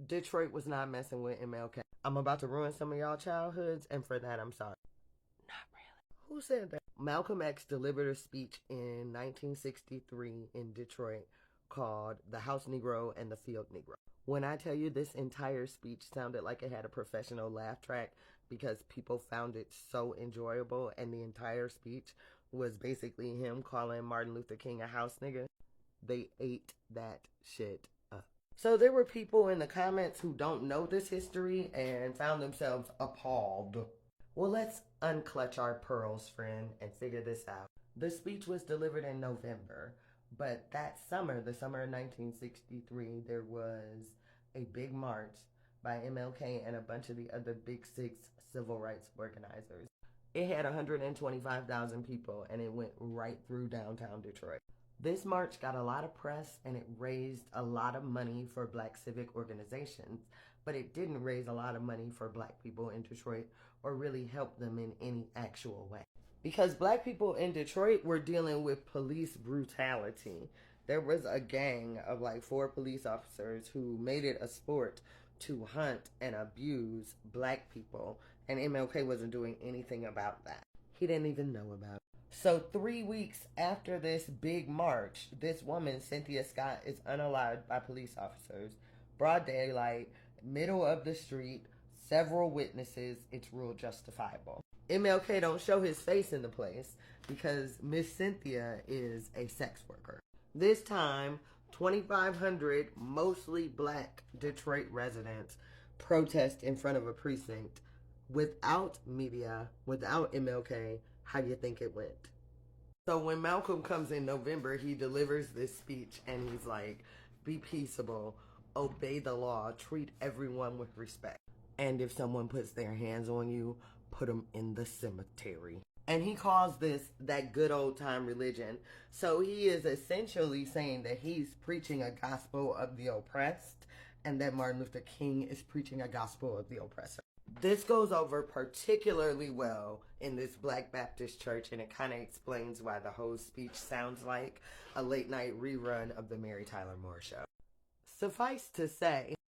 Detroit was not messing with MLK. I'm about to ruin some of y'all childhoods, and for that, I'm sorry. Not really. Who said that? Malcolm X delivered a speech in 1963 in Detroit called The House Negro and the Field Negro. When I tell you this entire speech sounded like it had a professional laugh track because people found it so enjoyable, and the entire speech was basically him calling Martin Luther King a house nigga. They ate that shit up. So there were people in the comments who don't know this history and found themselves appalled. Well, let's unclutch our pearls, friend, and figure this out. The speech was delivered in November, but that summer, the summer of 1963, there was a big march by MLK and a bunch of the other big six civil rights organizers. It had 125,000 people and it went right through downtown Detroit. This march got a lot of press and it raised a lot of money for black civic organizations, but it didn't raise a lot of money for black people in Detroit or really help them in any actual way. Because black people in Detroit were dealing with police brutality. There was a gang of like 4 police officers who made it a sport to hunt and abuse black people, and MLK wasn't doing anything about that. He didn't even know about it. So 3 weeks after this big march, this woman, Cynthia Scott, is unalived by police officers. Broad daylight, middle of the street, several witnesses, it's ruled justifiable. MLK don't show his face in the place because Miss Cynthia is a sex worker. This time, 2,500 mostly black Detroit residents protest in front of a precinct without media, without MLK. How do you think it went? So when Malcolm comes in November, he delivers this speech and he's like, be peaceable, obey the law, treat everyone with respect. And if someone puts their hands on you, put them in the cemetery. And he calls this that good old time religion. So he is essentially saying that he's preaching a gospel of the oppressed and that Martin Luther King is preaching a gospel of the oppressor. This goes over particularly well in this Black Baptist church, and it kind of explains why the whole speech sounds like a late night rerun of the Mary Tyler Moore Show. Suffice to say,